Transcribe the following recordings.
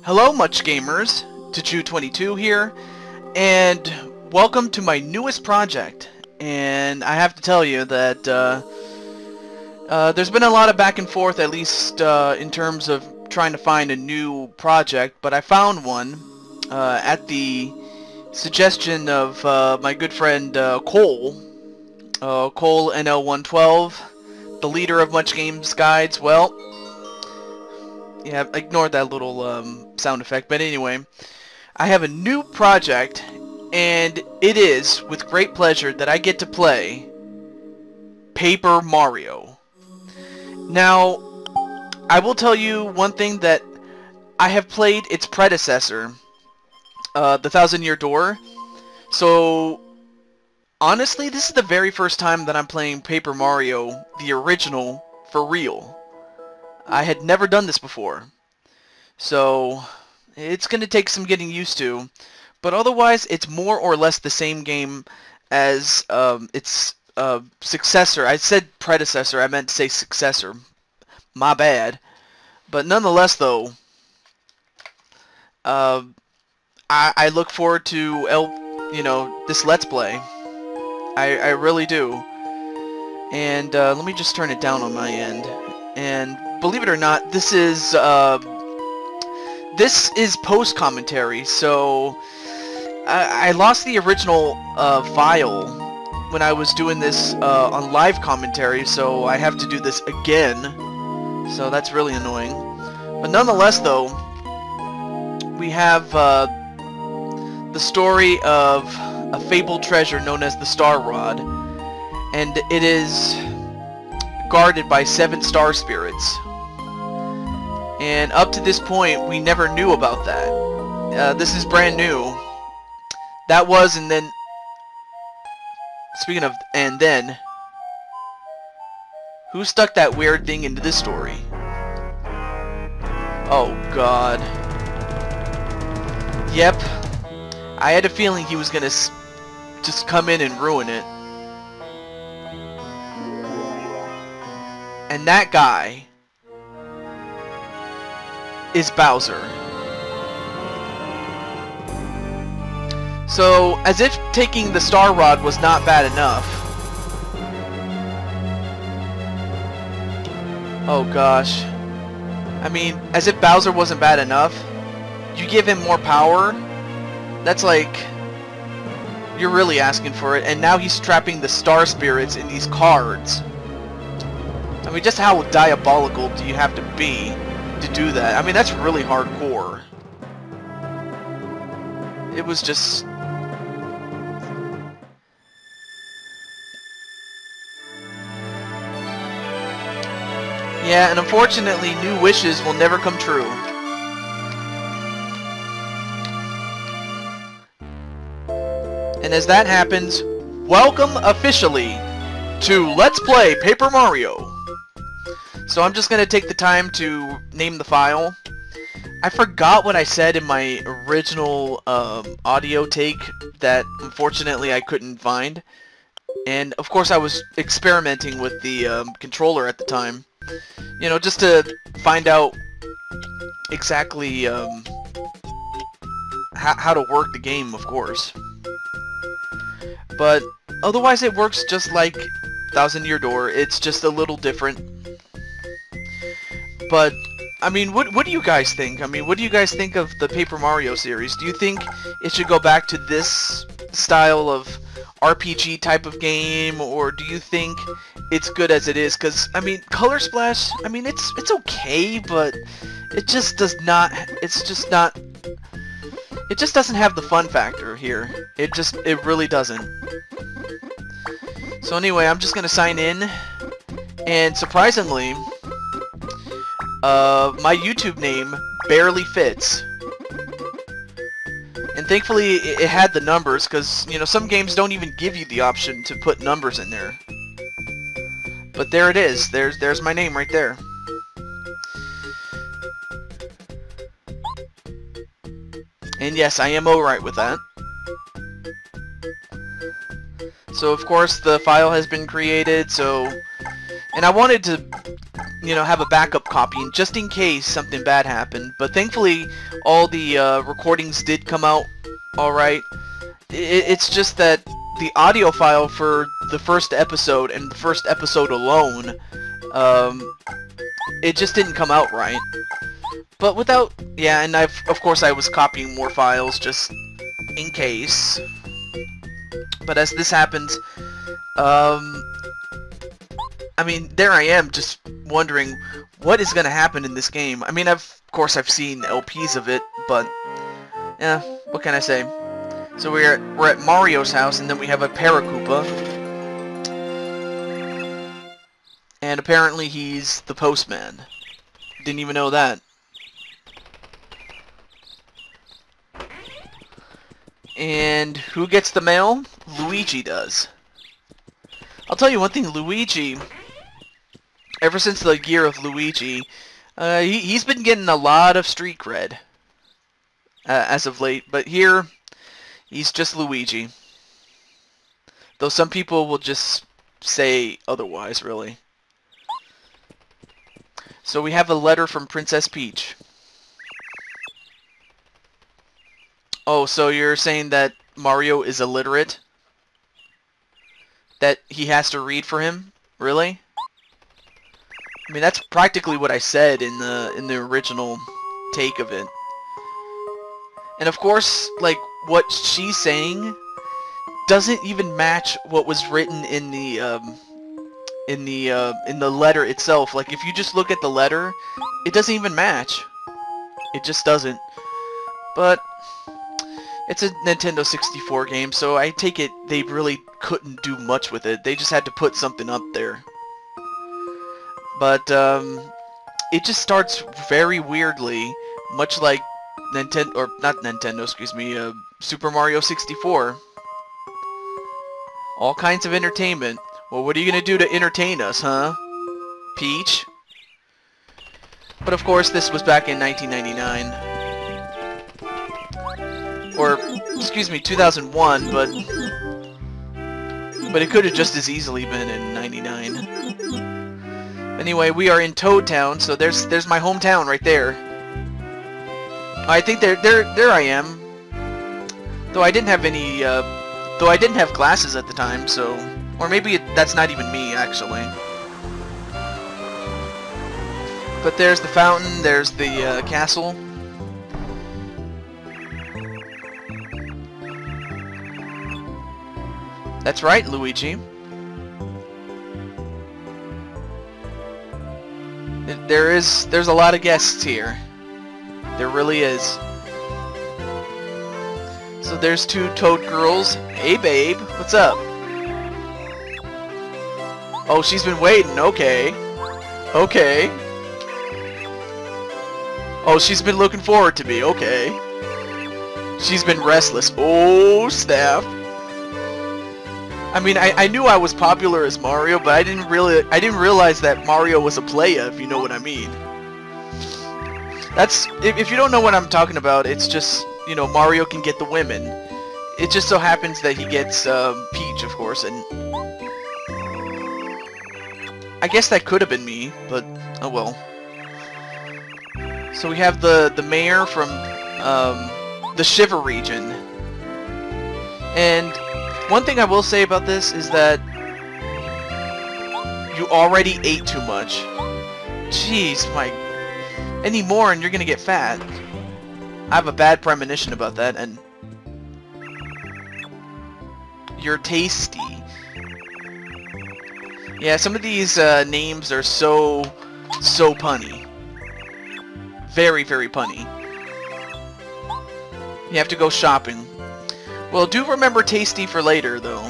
Hello much gamers, TehJew22 here, and welcome to my newest project. And I have to tell you that there's been a lot of back and forth, at least in terms of trying to find a new project, but I found one at the suggestion of my good friend Cole NL112, the leader of Much Games Guides. Well, yeah, ignore that little sound effect, but anyway, I have a new project, and it is with great pleasure that I get to play Paper Mario. Now, I will tell you one thing, that I have played its predecessor, the Thousand Year Door, so honestly, this is the very first time that I'm playing Paper Mario, the original, for real. I had never done this before, so it's going to take some getting used to, but otherwise it's more or less the same game as its successor. I said predecessor, I meant to say successor. My bad. But nonetheless, though, I look forward to this Let's Play. I really do. And let me just turn it down on my end. And believe it or not, this is post commentary. So I lost the original file when I was doing this on live commentary, so I have to do this again. So that's really annoying. But nonetheless, though, we have the story of a fabled treasure known as the Star Rod, and it is guarded by 7 star spirits. And up to this point, we never knew about that. This is brand new. That was, and then... Speaking of, and then... Who stuck that weird thing into this story? Oh, God. Yep. I had a feeling he was gonna just come in and ruin it. And that guy is Bowser. So, as if taking the Star Rod was not bad enough. Oh gosh. I mean, as if Bowser wasn't bad enough, you give him more power? That's like... You're really asking for it, and now he's trapping the star spirits in these cards. I mean, just how diabolical do you have to be to do that? I mean, that's really hardcore. It was just... Yeah, and unfortunately, new wishes will never come true. And as that happens, welcome officially to Let's Play Paper Mario. So I'm just going to take the time to name the file. I forgot what I said in my original audio take that unfortunately I couldn't find. And of course I was experimenting with the controller at the time. You know, just to find out exactly how to work the game, of course. But otherwise it works just like Thousand Year Door. It's just a little different. But I mean, what do you guys think? I mean, what do you guys think of the Paper Mario series? Do you think it should go back to this style of RPG type of game, or do you think it's good as it is? Because I mean, Color Splash, I mean, it's okay, but it just does not. It's just not. It just doesn't have the fun factor here. It really doesn't. So anyway, I'm just gonna sign in, and surprisingly, my YouTube name barely fits. And thankfully, it had the numbers, because, you know, some games don't even give you the option to put numbers in there. But there it is. There's my name right there. And yes, I am alright with that. So of course the file has been created, so... And I wanted to, you know, have a backup copying just in case something bad happened. But thankfully, all the recordings did come out alright. It's just that the audio file for the first episode and the first episode alone, it just didn't come out right. But without, yeah, and of course I was copying more files just in case. But as this happens, I mean, there I am just wondering what is going to happen in this game. I mean, of course I've seen LPs of it, but yeah, what can I say? So we're at Mario's house, and then we have a Paracoopa. And apparently he's the postman. Didn't even know that. And who gets the mail? Luigi does. I'll tell you one thing, Luigi, ever since the year of Luigi, he's been getting a lot of street cred as of late, but here, he's just Luigi. Though some people will just say otherwise, really. So we have a letter from Princess Peach. Oh, so you're saying that Mario is illiterate? That he has to read for him? Really? I mean, that's practically what I said in the original take of it. And of course, like, what she's saying doesn't even match what was written in the letter itself. Like, if you just look at the letter, it doesn't even match. It just doesn't. But it's a Nintendo 64 game, so I take it they really couldn't do much with it. They just had to put something up there. But it just starts very weirdly, much like Nintendo, or not Nintendo, excuse me, Super Mario 64. All kinds of entertainment. Well, what are you gonna do to entertain us, huh? Peach? But of course, this was back in 1999. Or, excuse me, 2001, but it could have just as easily been in 99. Anyway, we are in Toad Town, so there's my hometown right there. I think there I am. Though I didn't have any, though I didn't have glasses at the time, so, or maybe that's not even me actually. But there's the fountain, there's the castle. That's right, Luigi. There's a lot of guests here. There really is. So there's two Toad girls. Hey babe, what's up? Oh, she's been waiting, okay. Okay. Oh, she's been looking forward to me, okay. She's been restless. Oh, snap. I mean, I knew I was popular as Mario, but I didn't realize that Mario was a playa, if you know what I mean. That's, if you don't know what I'm talking about, it's just, you know, Mario can get the women. It just so happens that he gets Peach, of course, and I guess that could have been me, but oh well. So we have the mayor from the Shiver region, and one thing I will say about this is that you already ate too much. Jeez, any more and you're gonna get fat. I have a bad premonition about that, and you're tasty. Yeah, some of these names are so punny. Very, very punny. You have to go shopping. Well, do remember Tasty for later, though.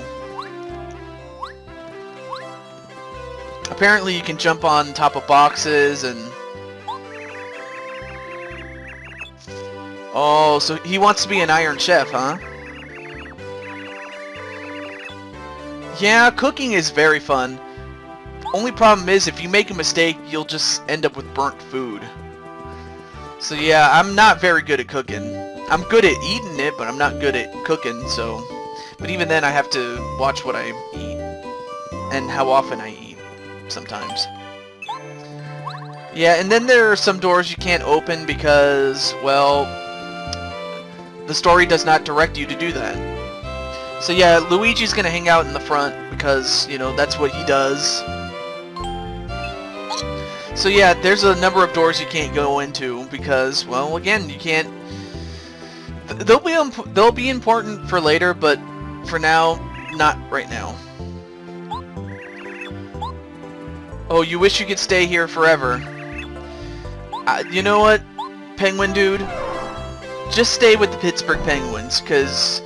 Apparently you can jump on top of boxes and... Oh, so he wants to be an Iron Chef, huh? Yeah, cooking is very fun. Only problem is, if you make a mistake, you'll just end up with burnt food. So yeah, I'm not very good at cooking. I'm good at eating it, but I'm not good at cooking, so... But even then, I have to watch what I eat. And how often I eat, sometimes. Yeah, and then there are some doors you can't open because, well, the story does not direct you to do that. So yeah, Luigi's gonna hang out in the front because, you know, that's what he does. So yeah, there's a number of doors you can't go into because, well, again, you can't... They'll be important for later, but for now, not right now. Oh, you wish you could stay here forever. You know what, Penguin Dude? Just stay with the Pittsburgh Penguins, because,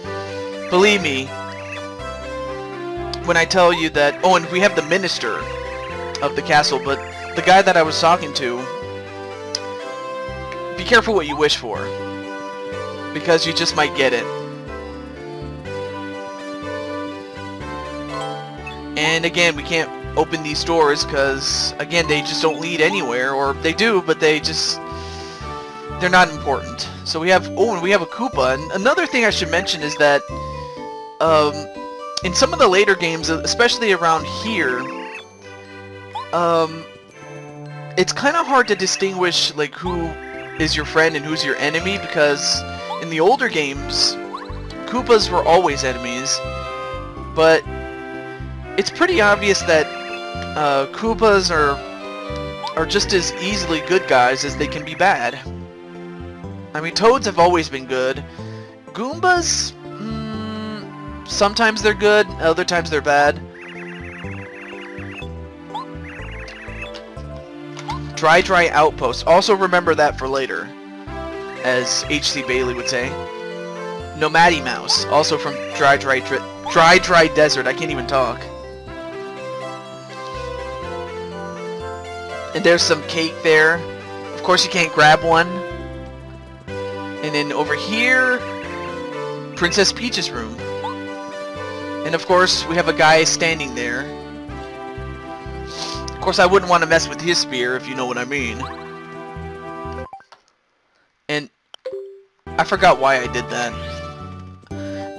believe me, when I tell you that... Oh, and we have the Minister of the castle, but the guy that I was talking to, be careful what you wish for, because you just might get it. And again, we can't open these doors because, again, they just don't lead anywhere, or they do, but they're not important. So we have, oh, and we have a Koopa. And another thing I should mention is that in some of the later games, especially around here, it's kind of hard to distinguish like who is your friend and who's your enemy, because in the older games, Koopas were always enemies, but it's pretty obvious that Koopas are just as easily good guys as they can be bad. I mean, Toads have always been good. Goombas, sometimes they're good, other times they're bad. Dry Outpost. Also remember that for later, as H.C. Bailey would say. Nomady Mouse, also from Dry Desert. I can't even talk. And there's some cake there. Of course you can't grab one. And then over here, Princess Peach's room. And of course we have a guy standing there. Of course I wouldn't want to mess with his spear, if you know what I mean. And I forgot why I did that.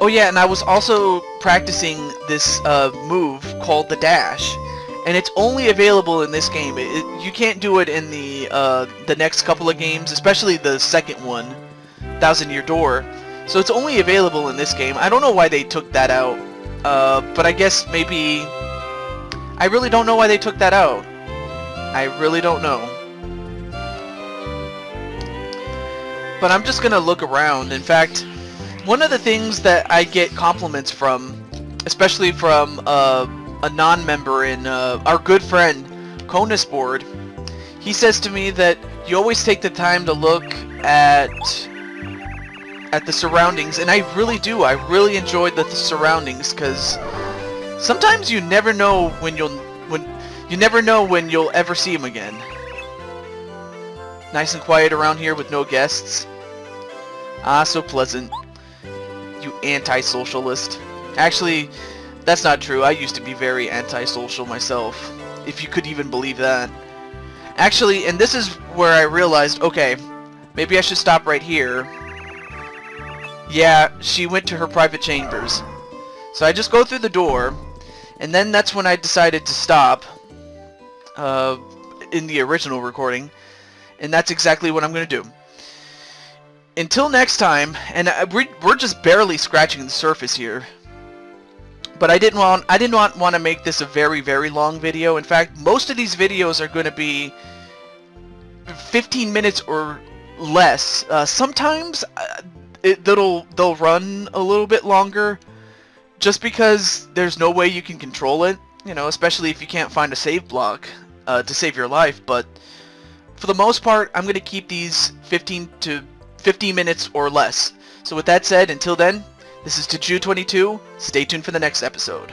Oh yeah, and I was also practicing this move called the dash. And it's only available in this game. You can't do it in the next couple of games, especially the second one, Thousand Year Door. So it's only available in this game. I don't know why they took that out, but I guess maybe... I really don't know why they took that out. I really don't know. But I'm just gonna look around. In fact, one of the things that I get compliments from, especially from a non-member in our good friend Konusboard, he says to me that you always take the time to look at the surroundings, and I really do. I really enjoy the surroundings, because sometimes you never know when you'll ever see him again. Nice and quiet around here with no guests. Ah, so pleasant. You anti-socialist. Actually, that's not true. I used to be very antisocial myself, if you could even believe that. Actually, and this is where I realized, okay, maybe I should stop right here. Yeah, she went to her private chambers. So I just go through the door, and then that's when I decided to stop in the original recording, and that's exactly what I'm going to do. Until next time, and we're just barely scratching the surface here. But I didn't want to make this a very, very long video. In fact, most of these videos are going to be 15 minutes or less. Sometimes they'll run a little bit longer, just because there's no way you can control it. You know, especially if you can't find a save block to save your life. But for the most part, I'm going to keep these 15 minutes or less. So with that said, until then, this is TehJew22. Stay tuned for the next episode.